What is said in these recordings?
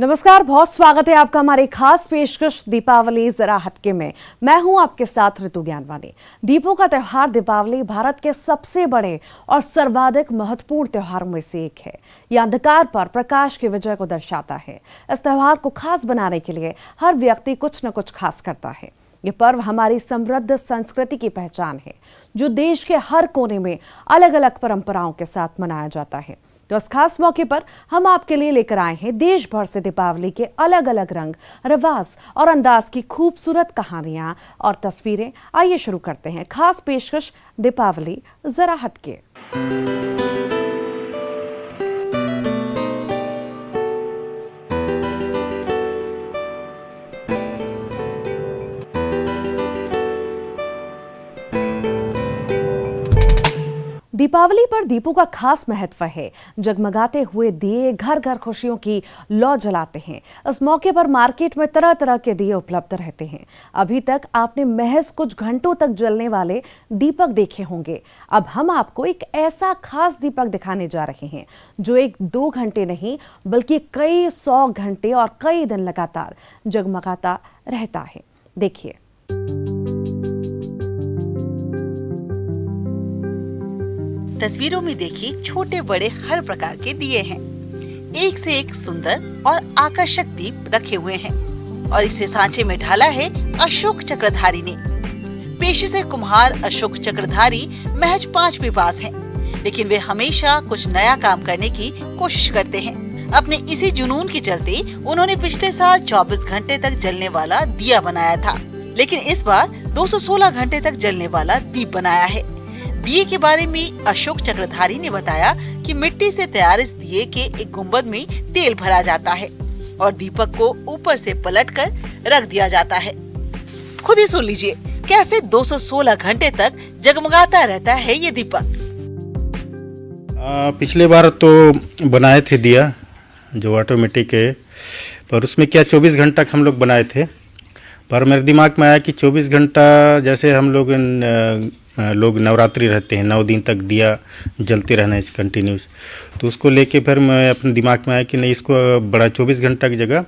नमस्कार, बहुत स्वागत है आपका हमारे खास पेशकश दीपावली जरा हटके में। मैं हूं आपके साथ ऋतु ज्ञानवानी। दीपों का त्योहार दीपावली भारत के सबसे बड़े और सर्वाधिक महत्वपूर्ण त्योहारों में से एक है। यह अंधकार पर प्रकाश की विजय को दर्शाता है। इस त्योहार को खास बनाने के लिए हर व्यक्ति कुछ न कुछ खास करता है। ये पर्व हमारी समृद्ध संस्कृति की पहचान है, जो देश के हर कोने में अलग अलग परंपराओं के साथ मनाया जाता है। तो इस खास मौके पर हम आपके लिए लेकर आए हैं देश भर से दीपावली के अलग अलग रंग, रिवाज और अंदाज की खूबसूरत कहानियां और तस्वीरें। आइए शुरू करते हैं खास पेशकश दीपावली जरा हटके। दीपावली पर दीपों का खास महत्व है। जगमगाते हुए दिए घर घर खुशियों की लौ जलाते हैं। इस मौके पर मार्केट में तरह तरह के दिए उपलब्ध रहते हैं। अभी तक आपने महज कुछ घंटों तक जलने वाले दीपक देखे होंगे। अब हम आपको एक ऐसा खास दीपक दिखाने जा रहे हैं जो 1-2 घंटे नहीं बल्कि कई 100 घंटे और कई दिन लगातार जगमगाता रहता है। देखिए, तस्वीरों में देखिए छोटे बड़े हर प्रकार के दिए हैं। एक से एक सुंदर और आकर्षक दीप रखे हुए हैं और इसे सांचे में ढाला है अशोक चक्रधारी ने। पेशे से कुम्हार अशोक चक्रधारी महज 5वीं पास हैं, लेकिन वे हमेशा कुछ नया काम करने की कोशिश करते हैं। अपने इसी जुनून के चलते उन्होंने पिछले साल 24 घंटे तक जलने वाला दिया बनाया था, लेकिन इस बार 216 घंटे तक जलने वाला दीप बनाया है। दिए के बारे में अशोक चक्रधारी ने बताया कि मिट्टी से तैयार इस दिए के एक गुंबद में तेल भरा जाता है और दीपक को ऊपर से पलटकर रख दिया जाता है। खुद ही सुन लीजिए कैसे 216 घंटे तक जगमगाता रहता है ये दीपक। पिछले बार तो बनाए थे दिया जो ऑटोमेटिक है, पर उसमें क्या 24 घंटा हम लोग बनाए थे। पर मेरे दिमाग में आया कि 24 घंटा जैसे हम लोग नवरात्रि रहते हैं, 9 दिन तक दिया जलते रहना है कंटिन्यूस, तो उसको लेके फिर मैं अपने दिमाग में आया कि नहीं, इसको बड़ा 24 घंटा की जगह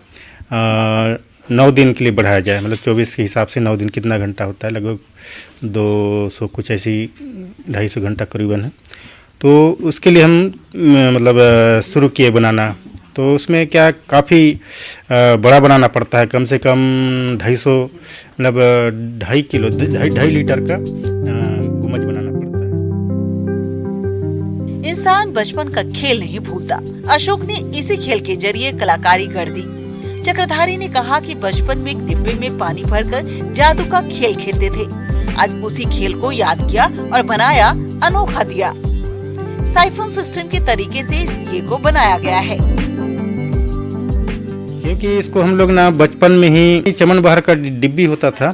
9 दिन के लिए बढ़ाया जाए। मतलब 24 के हिसाब से 9 दिन कितना घंटा होता है, लगभग 200 कुछ ऐसी 250 घंटा करीबन है। तो उसके लिए हम मतलब शुरू किए बनाना। तो उसमें क्या काफ़ी बड़ा बनाना पड़ता है, कम से कम 250 मतलब 2.5 किलो 2.5 लीटर का गुम्बद बनाना पड़ता है। इंसान बचपन का खेल नहीं भूलता। अशोक ने इसी खेल के जरिए कलाकारी कर दी। चक्रधारी ने कहा कि बचपन में एक डिब्बे में पानी भरकर जादू का खेल खेलते थे। आज उसी खेल को याद किया और बनाया अनोखा दिया। साइफन सिस्टम के तरीके से इस दिए को बनाया गया है, क्योंकि इसको हम लोग ना बचपन में ही चमन बहार का डिब्बी होता था,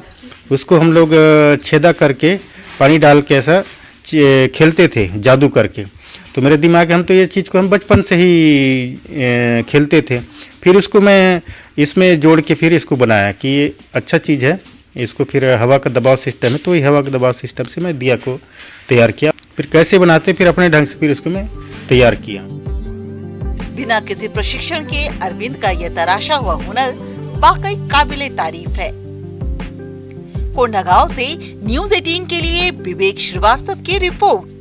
उसको हम लोग छेदा करके पानी डाल के ऐसा खेलते थे जादू करके। तो मेरे दिमाग में हम तो ये चीज़ को हम बचपन से ही खेलते थे। फिर उसको मैं इसमें जोड़ के फिर इसको बनाया कि ये अच्छा चीज़ है। इसको फिर हवा का दबाव सिस्टम है, तो ये हवा का दबाव सिस्टम से मैं दिया को तैयार किया। फिर कैसे बनाते, फिर अपने ढंग से फिर उसको मैं तैयार किया। बिना किसी प्रशिक्षण के अरविंद का यह तराशा हुआ हुनर वाकई काबिले तारीफ है। कोंडागांव से न्यूज़ 18 के लिए विवेक श्रीवास्तव की रिपोर्ट।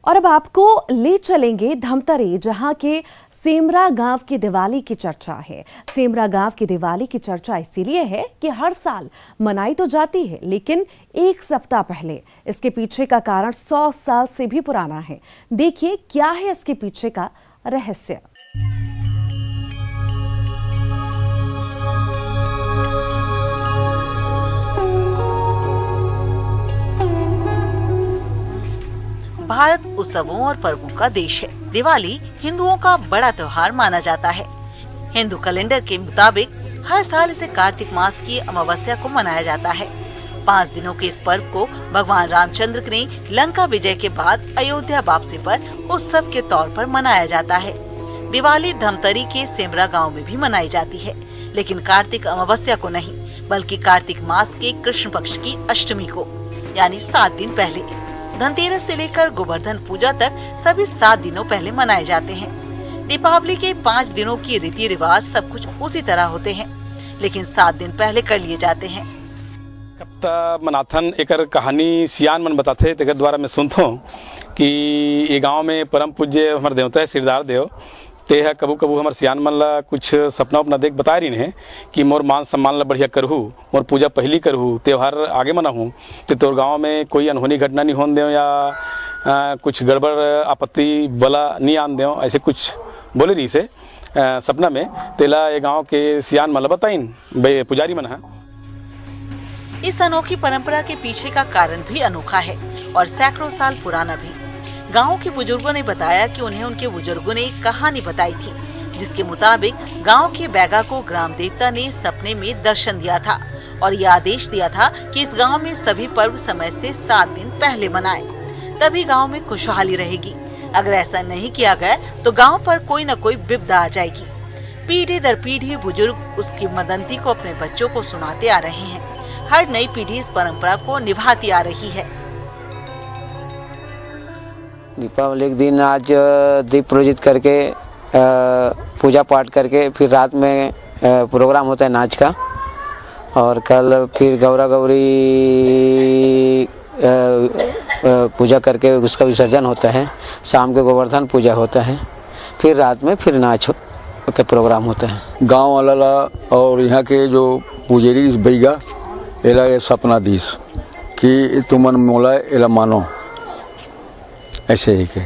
और अब आपको ले चलेंगे धमतरी, जहां के सेमरा गांव की दिवाली की चर्चा है। सेमरा गांव की दिवाली की चर्चा इसीलिए है कि हर साल मनाई तो जाती है, लेकिन एक सप्ताह पहले इसके पीछे का कारण 100 साल से भी पुराना है। देखिए क्या है इसके पीछे का रहस्य। भारत उत्सवों और पर्वों का देश है। दिवाली हिंदुओं का बड़ा त्योहार माना जाता है। हिंदू कैलेंडर के मुताबिक हर साल इसे कार्तिक मास की अमावस्या को मनाया जाता है। 5 दिनों के इस पर्व को भगवान रामचंद्र ने लंका विजय के बाद अयोध्या वापसी पर उत्सव के तौर पर मनाया जाता है। दिवाली धमतरी के सेमरा गांव में भी मनाई जाती है, लेकिन कार्तिक अमावस्या को नहीं, बल्कि कार्तिक मास के कृष्ण पक्ष की अष्टमी को, यानी 7 दिन पहले। धनतेरस से लेकर गोवर्धन पूजा तक सभी 7 दिनों पहले मनाए जाते हैं। दीपावली के 5 दिनों की रीति रिवाज सब कुछ उसी तरह होते हैं, लेकिन 7 दिन पहले कर लिए जाते हैं। कब मनाथन एकर कहानी सियान मन बताते तेकर द्वारा मैं सुनता हूँ कि ये गांव में परम पूज्य हमारे देवता है सिरदार देव ते है कबू कबू हमारे सियान मन ला कुछ सपना उपना देख बता रही है कि मोर मान सम्मान ला बढ़िया करहूँ, मोर पूजा पहली करहूँ, त्योहार आगे मनाहूँ, तो तोर गाँव में कोई अनहोनी घटना नहीं होने दें या कुछ गड़बड़ आपत्ति वाला नहीं आन दें, ऐसे कुछ बोले रही से सपना में तेला ये गांव के सियान मन बताइन पुजारी मन है। इस अनोखी परंपरा के पीछे का कारण भी अनोखा है और सैकड़ों साल पुराना भी। गांव के बुजुर्गों ने बताया कि उन्हें उनके बुजुर्गों ने एक कहानी बताई थी, जिसके मुताबिक गांव के बैगा को ग्राम देवता ने सपने में दर्शन दिया था और ये आदेश दिया था कि इस गांव में सभी पर्व समय से 7 दिन पहले मनाएं, तभी गांव में खुशहाली रहेगी। अगर ऐसा नहीं किया गया तो गांव पर कोई न कोई विपदा आ जाएगी। पीढ़ी दर पीढ़ी बुजुर्ग उस किंवदंती को अपने बच्चों को सुनाते आ रहे हैं। हर नई पीढ़ी इस परंपरा को निभाती आ रही है। दीपावली के दिन आज दीप प्रज्वलित करके पूजा पाठ करके फिर रात में प्रोग्राम होता है नाच का, और कल फिर गौरा गौरी पूजा करके उसका विसर्जन होता है। शाम के गोवर्धन पूजा होता है, फिर रात में फिर नाच के प्रोग्राम होता है। गांव वाला और यहाँ के जो पुजेरी बैगा एला ये सपना दीस कि तुमन मोला एला मानो, ऐसे ही के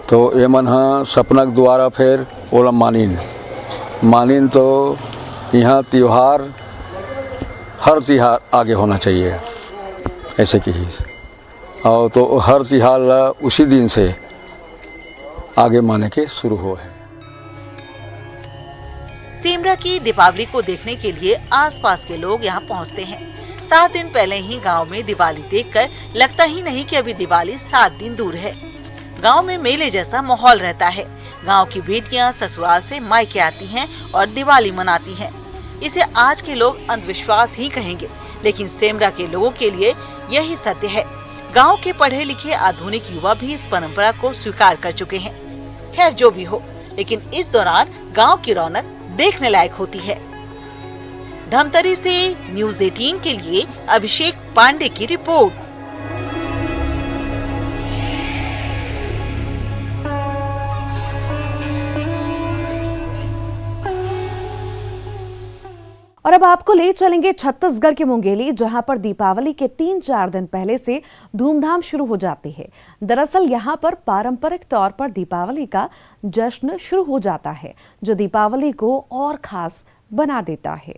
तो ये मन हाँ सपना के द्वारा फिर ओला मानिन तो यहाँ त्योहार हर त्योहार आगे होना चाहिए, ऐसे की ही। और तो हर त्योहार उसी दिन से आगे माने के शुरू हो है। सेमरा की दीपावली को देखने के लिए आसपास के लोग यहाँ पहुँचते हैं। 7 दिन पहले ही गांव में दिवाली देखकर लगता ही नहीं कि अभी दिवाली 7 दिन दूर है। गांव में मेले जैसा माहौल रहता है। गांव की बेटियां ससुराल से मायके आती हैं और दिवाली मनाती हैं। इसे आज के लोग अंधविश्वास ही कहेंगे, लेकिन सेमरा के लोगों के लिए यही सत्य है। गांव के पढ़े लिखे आधुनिक युवा भी इस परंपरा को स्वीकार कर चुके हैं। खैर जो भी हो, लेकिन इस दौरान गांव की रौनक देखने लायक होती है। धमतरी से न्यूज़ 18 के लिए अभिषेक पांडे की रिपोर्ट। और अब आपको ले चलेंगे छत्तीसगढ़ के मुंगेली, जहां पर दीपावली के 3-4 दिन पहले से धूमधाम शुरू हो जाती है। दरअसल यहां पर पारंपरिक तौर पर दीपावली का जश्न शुरू हो जाता है, जो दीपावली को और खास बना देता है।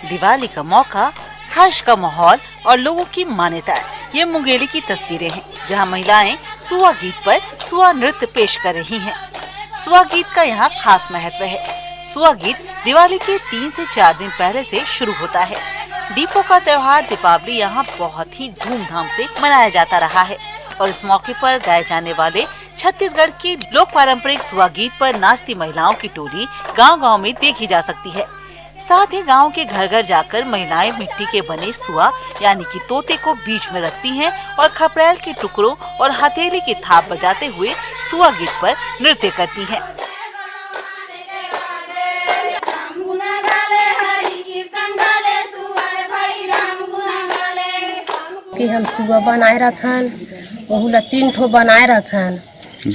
दिवाली का मौका, हर्ष का माहौल और लोगों की मान्यता। ये मुंगेली की तस्वीरें हैं, जहां महिलाएं सुआ गीत पर सुआ नृत्य पेश कर रही हैं। सुआ गीत का यहाँ खास महत्व है। सुआ गीत दिवाली के 3 से 4 दिन पहले से शुरू होता है। दीपों का त्योहार दीपावली यहाँ बहुत ही धूमधाम से मनाया जाता रहा है और इस मौके पर गाए जाने वाले छत्तीसगढ़ के लोक पारंपरिक सुआ गीत पर नाचती महिलाओं की टोली गांव-गांव में देखी जा सकती है। साथ ही गांव के घर घर जाकर महिलाएं मिट्टी के बने सुआ यानी कि तोते को बीच में रखती हैं और खपरेल के टुकड़ों और हथेली की थाप बजाते हुए सुआ गीत पर नृत्य करती हैं। कि हम सुआ बनाए रखन, ओहुला 3 ठो बनाए रखन,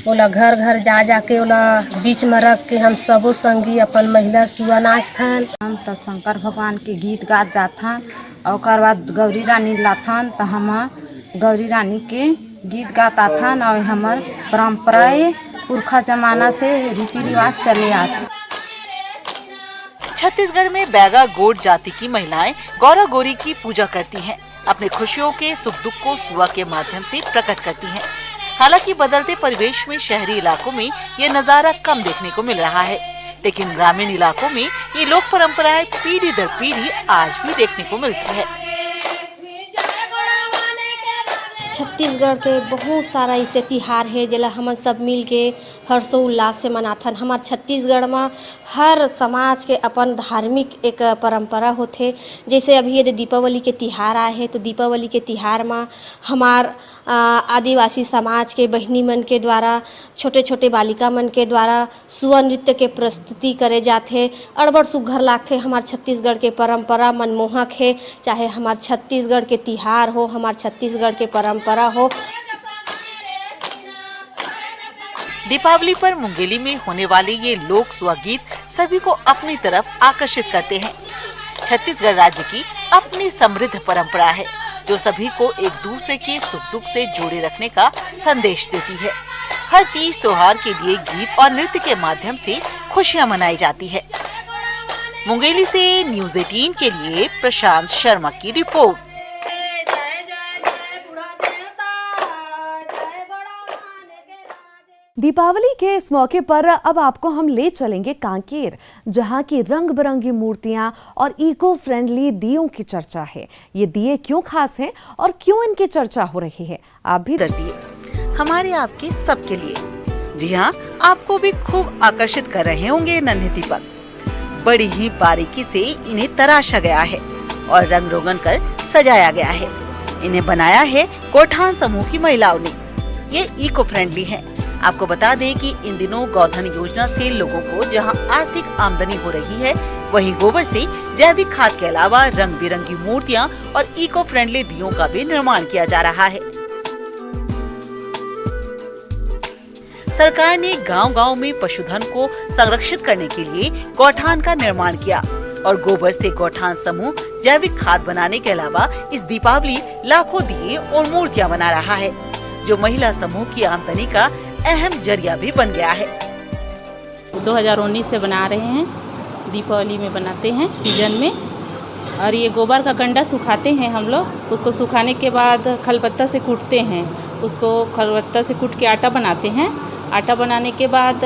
ओला घर घर जा जाके ओला बीच में रख के हम सबो संगी अपन महिला सुआ नाचथन। हम तो शंकर भगवान के गीत गात जाथन और ओकर बाद गौरी रानी लाथन, तो हम गौरी रानी के गीत गात आथन और हमार परंपराएं पुरखा जमाना से रीति रिवाज चले आते। छत्तीसगढ़ में बैगा गोड जाति की महिलाएं गौरा गौरी की पूजा करती हैं। अपने खुशियों के सुख दुख को सुआ के माध्यम से प्रकट करती हैं। हालांकि बदलते परिवेश में शहरी इलाकों में ये नजारा कम देखने को मिल रहा है, लेकिन ग्रामीण इलाकों में ये लोक परंपराएं पीढ़ी दर पीढ़ी आज भी देखने को मिलती है। छत्तीसगढ़ के बहुत सारा ऐसे तिहार है जेला हमन सब मिल के हर्षोल्लास से मनाथन। हमार छत्तीसगढ़ में हर समाज के अपन धार्मिक एक परंपरा होथे। जैसे अभी यदि दीपावली के तिहार आए हैं तो दीपावली के तिहार में हमार आदिवासी समाज के बहिनी मन के द्वारा छोटे छोटे बालिका मन के द्वारा सुआ नृत्य के प्रस्तुति करे जाथे। अड़बड़ सुघर लागथे। हमार छत्तीसगढ़ के परंपरा मनमोहक है। चाहे हमार छत्तीसगढ़ के तिहार हो, हमार छत्तीसगढ़ के परंपरा हो। दीपावली पर मुंगेली में होने वाले ये लोक सुआ गीत सभी को अपनी तरफ आकर्षित करते हैं। छत्तीसगढ़ राज्य की अपनी समृद्ध परंपरा है जो सभी को एक दूसरे के सुख दुख से जोड़े रखने का संदेश देती है। हर तीज त्योहार के लिए गीत और नृत्य के माध्यम से खुशियां मनाई जाती है। मुंगेली से न्यूज़ 18 के लिए प्रशांत शर्मा की रिपोर्ट। दीपावली के इस मौके पर अब आपको हम ले चलेंगे कांकेर, जहां की रंग बिरंगी मूर्तियां और इको फ्रेंडली दियों की चर्चा है। ये दिए क्यों खास हैं और क्यों इनकी चर्चा हो रही है, आप भी दिए हमारे आपके सबके लिए। जी हाँ, आपको भी खूब आकर्षित कर रहे होंगे नन्हे दीपक। बड़ी ही बारीकी से इन्हें तराशा गया है और रंग रोगन कर सजाया गया है। इन्हें बनाया है गोठान समूह की महिलाओं ने। ये इको फ्रेंडली है। आपको बता दें कि इन दिनों गौधन योजना से लोगों को जहां आर्थिक आमदनी हो रही है, वहीं गोबर से जैविक खाद के अलावा रंग बिरंगी मूर्तियां और इको फ्रेंडली दियों का भी निर्माण किया जा रहा है। सरकार ने गांव-गांव में पशुधन को संरक्षित करने के लिए गौठान का निर्माण किया और गोबर से गौठान समूह जैविक खाद बनाने के अलावा इस दीपावली लाखों दिए और मूर्तियां बना रहा है, जो महिला समूह की आमदनी का अहम जरिया भी बन गया है। 2019 से बना रहे हैं, दीपावली में बनाते हैं सीजन में। और ये गोबर का कंडा सुखाते हैं हम लोग। उसको सुखाने के बाद खलबत्ता से कूटते हैं। उसको खलबत्ता से कूट के आटा बनाते हैं। आटा बनाने के बाद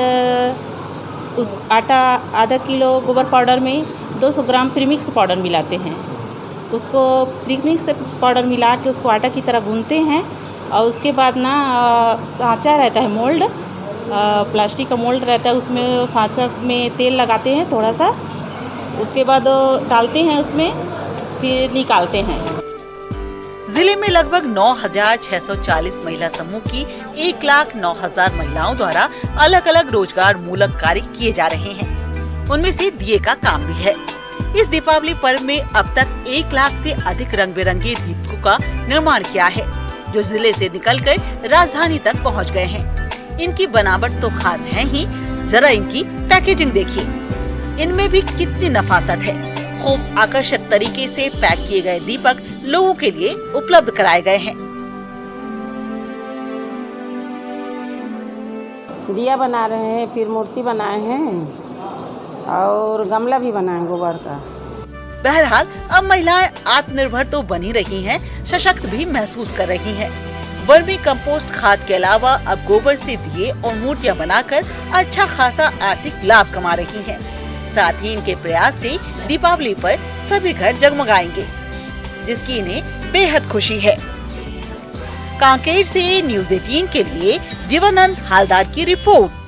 उस आटा आधा किलो गोबर पाउडर में 200 ग्राम प्रीमिक्स पाउडर मिलाते हैं। उसको प्रीमिक्स पाउडर मिला के उसको आटा की तरह गूंथते हैं। और उसके बाद ना सांचा रहता है, मोल्ड, प्लास्टिक का मोल्ड रहता है, उसमें सांचा में तेल लगाते हैं थोड़ा सा। उसके बाद डालते हैं उसमें, फिर निकालते हैं। जिले में लगभग 9,640 महिला समूह की 1,09,000 महिलाओं द्वारा अलग अलग रोजगार मूलक कार्य किए जा रहे हैं। उनमें से दिए का काम भी है। इस दीपावली पर्व में अब तक 1 लाख से अधिक रंग बिरंगे दीपकों का निर्माण किया है, जो जिले से निकलकर राजधानी तक पहुंच गए हैं। इनकी बनावट तो खास है ही, जरा इनकी पैकेजिंग देखिए। इनमें भी कितनी नफासत है। खूब आकर्षक तरीके से पैक किए गए दीपक लोगों के लिए उपलब्ध कराए गए हैं। दिया बना रहे हैं, फिर मूर्ति बनाए हैं और गमला भी बनाए गोबर का। बहरहाल अब महिलाएं आत्मनिर्भर तो बनी रही हैं, सशक्त भी महसूस कर रही हैं। वर्मी कंपोस्ट खाद के अलावा अब गोबर से दिए और मूर्तियां बनाकर अच्छा खासा आर्थिक लाभ कमा रही हैं। साथ ही इनके प्रयास से दीपावली पर सभी घर जगमगाएंगे, जिसकी इन्हें बेहद खुशी है। कांकेर से न्यूज़ 18 के लिए जीवनानंद हालदार की रिपोर्ट।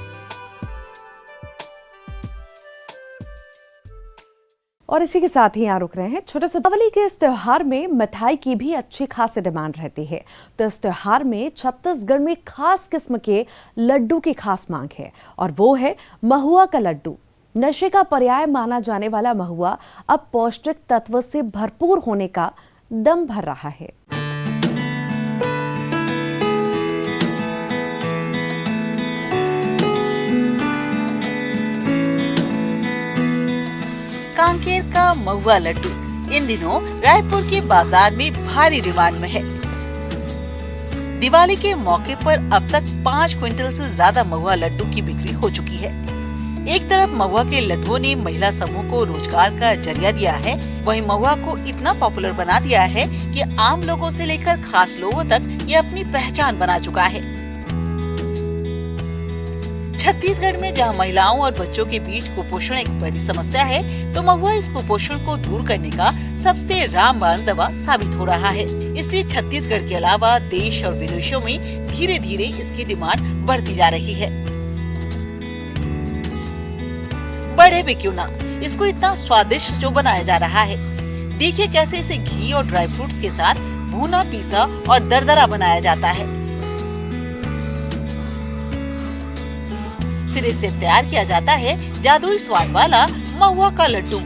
और इसी के साथ ही यहाँ रुक रहे हैं। छोटे से दीपावली के इस त्योहार में मिठाई की भी अच्छी खासी डिमांड रहती है। तो इस त्योहार में छत्तीसगढ़ में खास किस्म के लड्डू की खास मांग है, और वो है महुआ का लड्डू। नशे का पर्याय माना जाने वाला महुआ अब पौष्टिक तत्व से भरपूर होने का दम भर रहा है। कांकेर का महुआ लड्डू इन दिनों रायपुर के बाजार में भारी डिमांड में है। दिवाली के मौके पर अब तक 5 क्विंटल से ज्यादा महुआ लड्डू की बिक्री हो चुकी है। एक तरफ महुआ के लड्डुओं ने महिला समूह को रोजगार का जरिया दिया है, वहीं महुआ को इतना पॉपुलर बना दिया है कि आम लोगों से लेकर खास लोगों तक ये अपनी पहचान बना चुका है। छत्तीसगढ़ में जहां महिलाओं और बच्चों के बीच कुपोषण एक बड़ी समस्या है, तो महुआ इस कुपोषण को दूर करने का सबसे रामबाण दवा साबित हो रहा है। इस इसलिए छत्तीसगढ़ के अलावा देश और विदेशों में धीरे धीरे इसकी डिमांड बढ़ती जा रही है। बढ़े भी क्यों ना, इसको इतना स्वादिष्ट जो बनाया जा रहा है। देखिए कैसे इसे घी और ड्राई फ्रूट्स के साथ भुना पीसा और दरदरा बनाया जाता है। फिर इससे तैयार किया जाता है जादुई स्वाद वाला महुआ का लड्डू।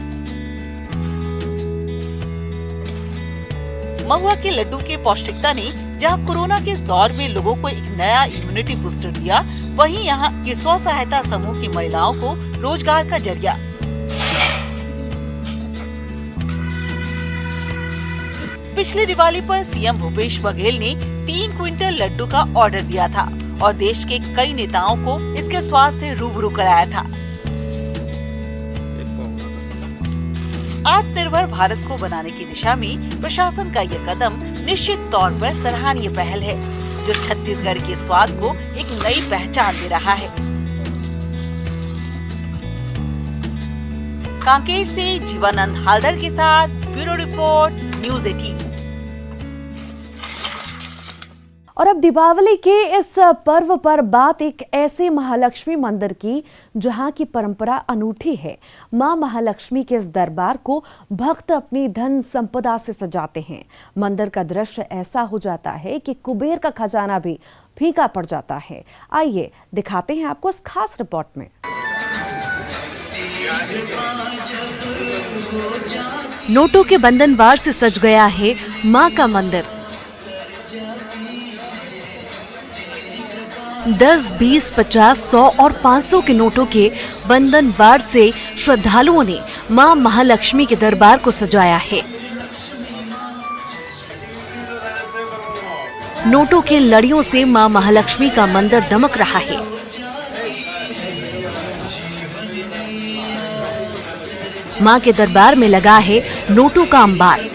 महुआ के लड्डू के पौष्टिकता ने जहां कोरोना के इस दौर में लोगों को एक नया इम्यूनिटी बूस्टर दिया, वहीं यहाँ के स्व सहायता समूह की महिलाओं को रोजगार का जरिया। पिछली दिवाली पर सीएम भूपेश बघेल ने 3 क्विंटल लड्डू का ऑर्डर दिया था और देश के कई नेताओं को इसके स्वाद से रूबरू कराया था। आत्मनिर्भर भारत को बनाने की दिशा में प्रशासन का यह कदम निश्चित तौर पर सराहनीय पहल है, जो छत्तीसगढ़ के स्वाद को एक नई पहचान दे रहा है। कांकेर से जीवानंद हालदर के साथ ब्यूरो रिपोर्ट, न्यूज़ 18। और अब दीपावली के इस पर्व पर बात एक ऐसे महालक्ष्मी मंदिर की जहां की परंपरा अनूठी है। मां महालक्ष्मी के इस दरबार को भक्त अपनी धन संपदा से सजाते हैं। मंदिर का दृश्य ऐसा हो जाता है कि कुबेर का खजाना भी फीका पड़ जाता है। आइए दिखाते हैं आपको इस खास रिपोर्ट में। नोटों के बंधनवार से सज गया है मां का मंदिर। 10, 20, 50, 100 और 500 के नोटों के बंधनवार से श्रद्धालुओं ने मां महालक्ष्मी के दरबार को सजाया है। नोटों के लड़ियों से मां महालक्ष्मी का मंदिर दमक रहा है। मां के दरबार में लगा है नोटों का अंबार।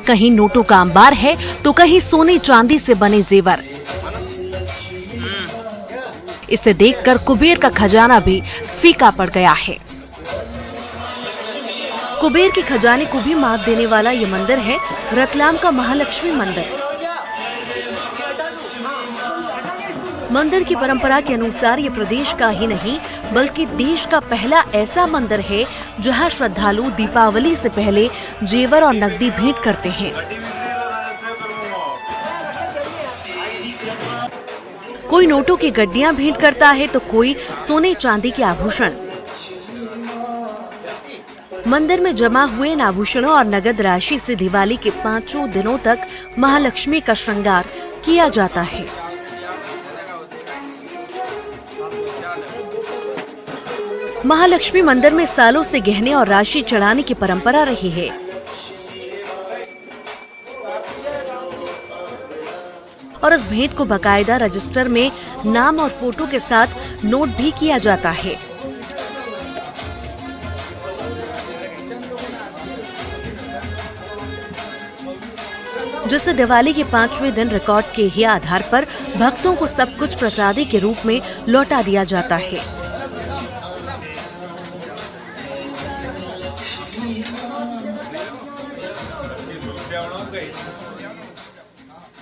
कहीं नोटों का अंबार है तो कहीं सोने चांदी से बने जेवर। इसे देखकर कुबेर का खजाना भी फीका पड़ गया है। कुबेर के खजाने को भी मात देने वाला ये मंदिर है रतलाम का महालक्ष्मी मंदिर। मंदिर की परंपरा के अनुसार ये प्रदेश का ही नहीं बल्कि देश का पहला ऐसा मंदिर है जहां श्रद्धालु दीपावली से पहले जेवर और नकदी भेंट करते हैं। कोई नोटों की गड्डियां भेंट करता है तो कोई सोने चांदी के आभूषण। मंदिर में जमा हुए इन आभूषणों और नगद राशि से दिवाली के 5 दिनों तक महालक्ष्मी का श्रृंगार किया जाता है। महालक्ष्मी मंदिर में सालों से गहने और राशि चढ़ाने की परंपरा रही है। और इस भेंट को बकायदा रजिस्टर में नाम और फोटो के साथ नोट भी किया जाता है। जिससे दिवाली के 5वें दिन रिकॉर्ड के ही आधार पर भक्तों को सब कुछ प्रसादी के रूप में लौटा दिया जाता है।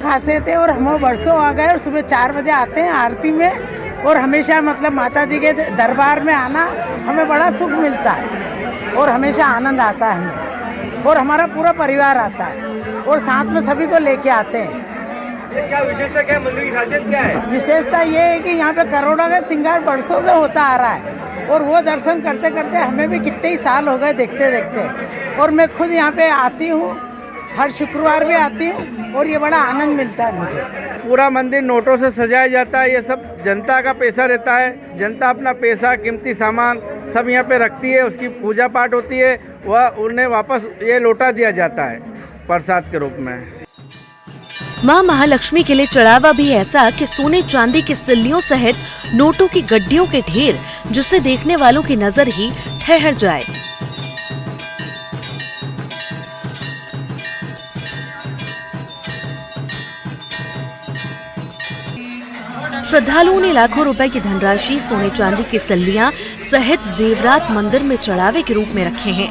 खासे थे और हम बरसों आ गए और सुबह 4 बजे आते हैं आरती में। और हमेशा मतलब माता जी के दरबार में आना हमें बड़ा सुख मिलता है और हमेशा आनंद आता है हमें। और हमारा पूरा परिवार आता है और साथ में सभी को लेके आते हैं। क्या विशेषता क्या है, मंदिर की खासियत क्या है? विशेषता ये है कि यहाँ पे करोड़ों का श्रृंगार बरसों से होता आ रहा है और वो दर्शन करते करते हमें भी कितने ही साल हो गए देखते देखते। और मैं खुद यहाँ पे आती हूँ, हर शुक्रवार भी आती हूँ और ये बड़ा आनंद मिलता है मुझे। पूरा मंदिर नोटों से सजाया जाता है। ये सब जनता का पैसा रहता है। जनता अपना पैसा, कीमती सामान सब यहाँ पे रखती है, उसकी पूजा पाठ होती है, वह उन्हें वापस ये लौटा दिया जाता है प्रसाद के रूप में। मां महालक्ष्मी के लिए चढ़ावा भी ऐसा कि सोने चांदी की सिल्लियों सहित नोटों की गड्डियों के ढेर, जिसे देखने वालों की नजर ही ठहर जाए। श्रद्धालुओं ने लाखों रुपए की धनराशि, सोने चांदी की सिल्लियां सहित जेवरात मंदिर में चढ़ावे के रूप में रखे हैं।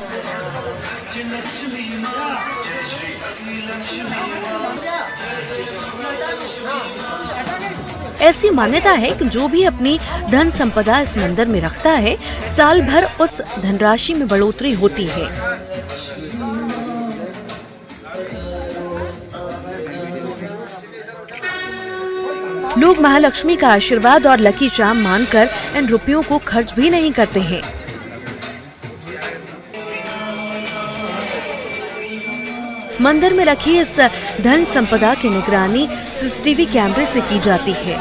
ऐसी मान्यता है कि जो भी अपनी धन संपदा इस मंदिर में रखता है, साल भर उस धनराशि में बढ़ोतरी होती है। लोग महालक्ष्मी का आशीर्वाद और लकी चार्म मानकर इन रुपयों को खर्च भी नहीं करते हैं। मंदिर में रखी इस धन संपदा की निगरानी सीसीटीवी कैमरे से की जाती है।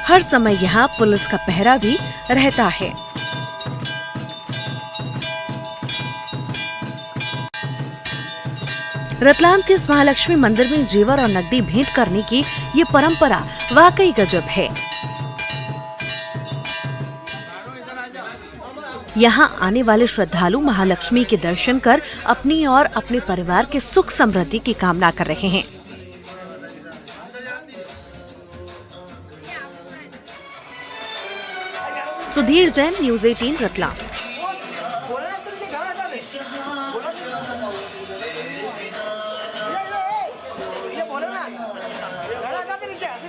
हर समय यहाँ पुलिस का पहरा भी रहता है। रतलाम के इस महालक्ष्मी मंदिर में जेवर और नकदी भेंट करने की ये परंपरा वाकई गजब है। यहाँ आने वाले श्रद्धालु महालक्ष्मी के दर्शन कर अपनी और अपने परिवार के सुख समृद्धि की कामना कर रहे हैं। सुधीर जैन, न्यूज़ 18 रतलाम।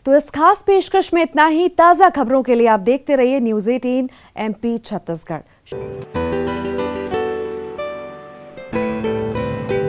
तो इस खास पेशकश में इतना ही। ताज़ा खबरों के लिए आप देखते रहिए न्यूज़ 18 MP छत्तीसगढ़।